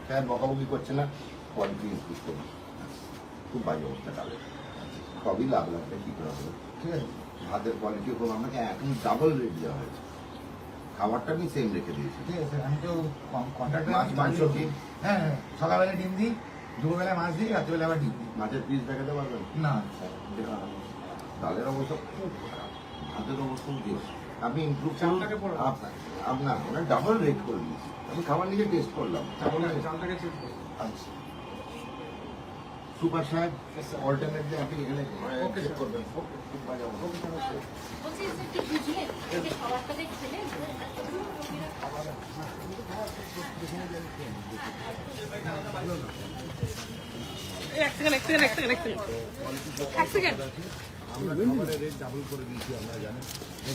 Sir বকাবকি করছে না, কোয়ালিটি ইনক্রিজ করুন। খুব বাজে অবস্থা ডালের, সবই লাভ লাগবে কি করে হবে, ঠিক আছে। ভাতের কোয়ালিটি ওপর আপনাকে এখন ডাবল রেট দেওয়া হয়েছে, খাবারটা আমি সেম রেখে দিয়েছি, ঠিক আছে। আমি তো কন্ট্রাক্টে মাছ মাংস ডিম, হ্যাঁ সকালবেলা ডিম দিই, দুপুরবেলা মাছ দিই, রাত্রিবেলা আবার ডিম দিই। মাছের পিস দেখাতে পারবেন না ডালের অবস্থা খুব খারাপ, ভাতের অবস্থা দিও আপনি ইমপ্রুভ করুন। আপনার ওনার ডাবল রেট করে দিয়েছি, আমি খাবার নিজে টেস্ট করলাম। আচ্ছা সুপার সাহেব অল্টারনেটলি আপনি এখানে চেক করবেন। খুব বাজে অবস্থা। আমরা খাবারের রেট ডাবল করে দিয়েছি, আমরা জানেন।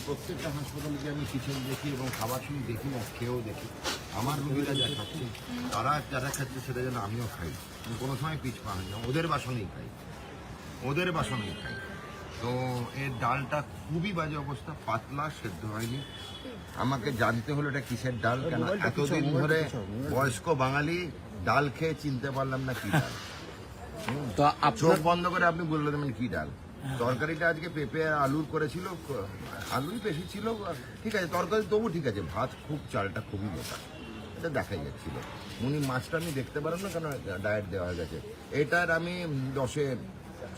প্রত্যেকটা হাসপাতালে গিয়ে আমি কিচেন দেখি এবং খাবার শুধু দেখি না, খেয়েও দেখি। আমার রোগীরা যা খাচ্ছে, তারা যারা খাচ্ছে সেটা যেন আমিও খাই, কোনো সময় পিছ পা হয় না, ওদের বাসনেই খাই, ওদের বাসনেই খাই। তো এর ডালটা খুবই বাজে অবস্থা, পাতলা, সেদ্ধ হয়নি। আমাকে জানতে হলো এটা কিসের ডাল, কেন এতদিন ধরে বয়স্ক বাঙালি ডাল খেয়ে চিনতে পারলাম না কি ডাল। তো চোখ বন্ধ করে আপনি বলে দেবেন কি ডাল। তরকারিটা আজকে পেঁপে আর আলুর করেছিল, আলুই বেশি ছিল, ঠিক আছে। তরকারি তবু ঠিক আছে, ভাত খুব, চালটা খুবই মোটা, এটা দেখাই যাচ্ছিল। উনি মাছটা আমি দেখতে পারেন না, কেন ডায়েট দেওয়া হয়ে গেছে। এটার আমি 10-এ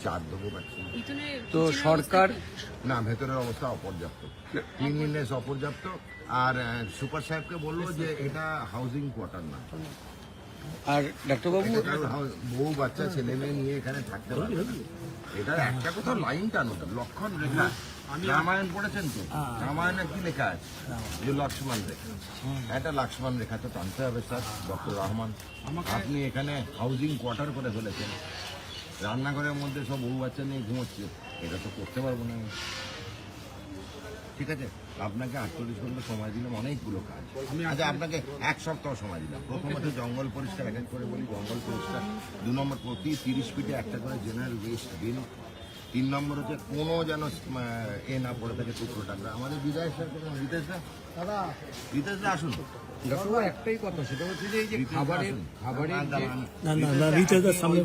4 দেবো ম্যাক্সিমাম। তো সরকার না, ভেতরের অবস্থা অপর্যাপ্ত, ক্লিনলিনেস অপর্যাপ্ত। আর সুপার সাহেবকে বললো যে এটা হাউজিং কোয়ার্টার না। আর ডাক্তারবাবু বউ বাচ্চা ছেলে মেয়ে নিয়ে এখানে থাকতে পারবে না। এটা একটা কোথাও লাইন টানো, লক্ষণ রেখা। রামায়ণ পড়েছেন তো, রামায়ণে কি লেখা আছে যে লক্ষ্মণ রেখা, একটা লক্ষ্মণ রেখা তো টানতে হবে স্যার। ডক্টর রহমান, আপনি এখানে হাউজিং কোয়ার্টার করে ফেলেছেন, রান্নাঘরের মধ্যে সব বউ বাচ্চা নিয়ে ঘুমোচ্ছে, এটা তো করতে পারবো না আমি, ঠিক আছে। আপনাকে 48 ঘন্টা সময় দিলাম, অনেকগুলো কাজ। আচ্ছা আপনাকে 1 সপ্তাহ সময় দিলাম। প্রথমত জঙ্গল পরিষ্কার, এক এক করে বলি, জঙ্গল পরিষ্কার। 2 নম্বর, প্রতি 30 ফিটে একটা করে জেনারেল ওয়েস্ট বিন। 3 নম্বর হচ্ছে কোনো যেন এ না পড়ে থাকে টুকরো টাকরা। আমাদের বিদায় স্যার, রিতেশদা, রিতেশদা আসুন। একটাই কথা, সেটা হচ্ছে যে এই যে খাবারের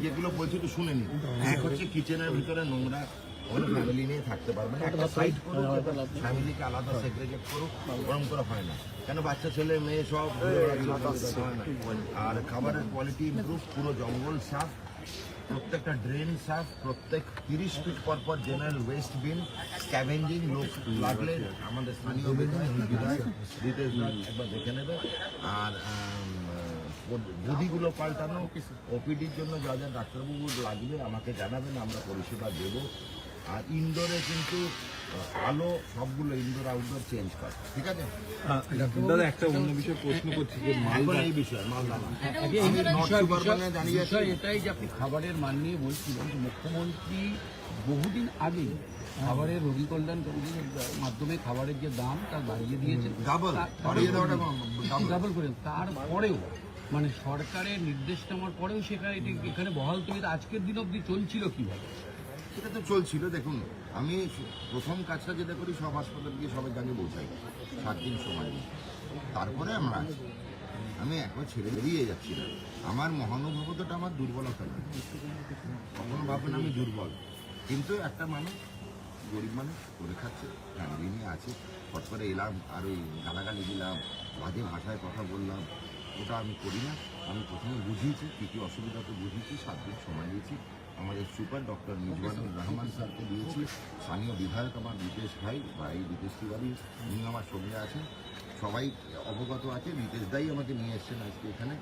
যেগুলো বলছি তো শুনে নিন। এক হচ্ছে কিচেনের ভিতরে নোংরা, ওরা ফ্যামিলি নিয়ে থাকতে পারবে না, একটা সাইড করুক, ফ্যামিলিকে আলাদা সেগ্রেগেট করুক, ওরকম করে হয় না। কেন বাচ্চা ছেলে মেয়ে সব হয় না। আর খাবারের কোয়ালিটি ইমপ্রুভ, পুরো জঙ্গল সাফ, প্রত্যেকটা ড্রেন সাফ, প্রত্যেক 30 ফিট পর পর জেনারেল ওয়েস্ট বিন, স্ক্যাভেঞ্জিং। লোক লাগলে আমাদের স্থানীয় বিধায়ক রিতেশ একবার দেখে নেবে। আর বুদ্ধিগুলো পাল্টানো, ওপিডির জন্য যা যা ডাক্তারবাবু লাগবে আমাকে জানাবেন, আমরা পরিষেবা দেব। আর ইনডোরে কিন্তু আলো সবগুলো ইনডোর আউটডোর চেঞ্জ করে, ঠিক আছে। দাদা একটা অন্য বিষয় প্রশ্ন করছি যে এই বিষয় মালদা এটাই যে আপনি খাবারের মান নিয়ে বলছিলেন, মুখ্যমন্ত্রী বহুদিন আগে খাবারের রোগী কল্যাণ কমিটির মাধ্যমে খাবারের যে দাম তা বাড়িয়ে দিয়েছেন, ডাবল করে। তারপরেও মানে সরকারের নির্দেশ নেওয়ার পরেও সেখানে এখানে বহাল তবিয়ত আজকের দিন অবধি চলছিল কিভাবে? সেটা তো চলছিল। দেখুন, আমি প্রথম কাজটা যেটা করি, সব হাসপাতাল গিয়ে সবাই জানিয়ে পৌঁছাই, 7 দিন সময় দিই, তারপরে আমরা আছি। আমি একবার ছেড়ে বেরিয়ে যাচ্ছি না। আমার মহানুভবতাটা আমার দুর্বলতা নয়, কখনো ভাববেন আমি দুর্বল। কিন্তু একটা মানুষ, গরিব মানুষ, করে খাচ্ছে, ফ্যামিলি নিয়ে আছে, হট করে এলাম আর ওই গালাগালি দিলাম, বাজে ভাষায় কথা বললাম, ওটা আমি করি না। আমি প্রথমে বুঝিয়েছি কী কী অসুবিধা, তো বুঝিয়েছি, 7 দিন সময় দিয়েছি। আমাদের সুপার ডক্টর মিজবানুর রহমান স্যারকে দিয়েছি, স্থানীয় বিধায়ক আমার রিতেশ ভাই, রিতেশ তিওয়ারি, উনি আমার সঙ্গে আছেন, সবাই অবগত আছে। রিতেশ দাই আমাকে নিয়ে এসছেন আজকে এখানে।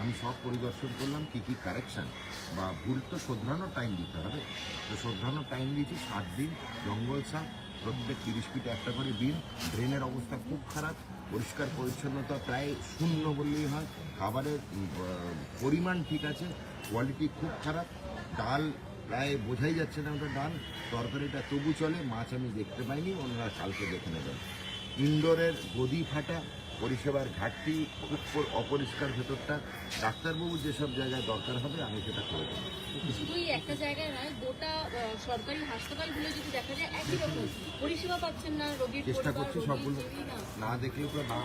আমি সব পরিদর্শন করলাম, কী কী কারেকশান বা ভুল তো শোধরানোর টাইম দিতে হবে, তো শোধরানোর টাইম দিয়েছি 7 দিন। জঙ্গল সাফ, প্রত্যেক 30 ফিটে একটা করে বিন। ড্রেনের অবস্থা খুব খারাপ, পরিষ্কার পরিচ্ছন্নতা প্রায় শূন্য বললেই হয়। খাবারের পরিমাণ ঠিক আছে, কোয়ালিটি খুব খারাপ। ডাল প্রায় বোঝাই যাচ্ছে না ওটা ডাল, তরকারিটা তবু চলে। মাছ আমি দেখতে পাইনি, ওনারা কালকে দেখে নেবেন। ইনডোরের গদি ফাটা, পরিষেবার ঘাটতি, খুব অপরিষ্কার ভেতরটা, ডাক্তারবাবু যেসব জায়গায় দরকার হবে আমি সেটা করে দেবো। শুধুই একটা জায়গায় নয়, গোটা সরকারি হাসপাতালগুলো যদি দেখা যায় একই রকম পরিষেবা পাচ্ছেন না রোগীর চেষ্টা পরিবার, করছি রোগী সবগুলো কেউই না। না দেখলেও তো না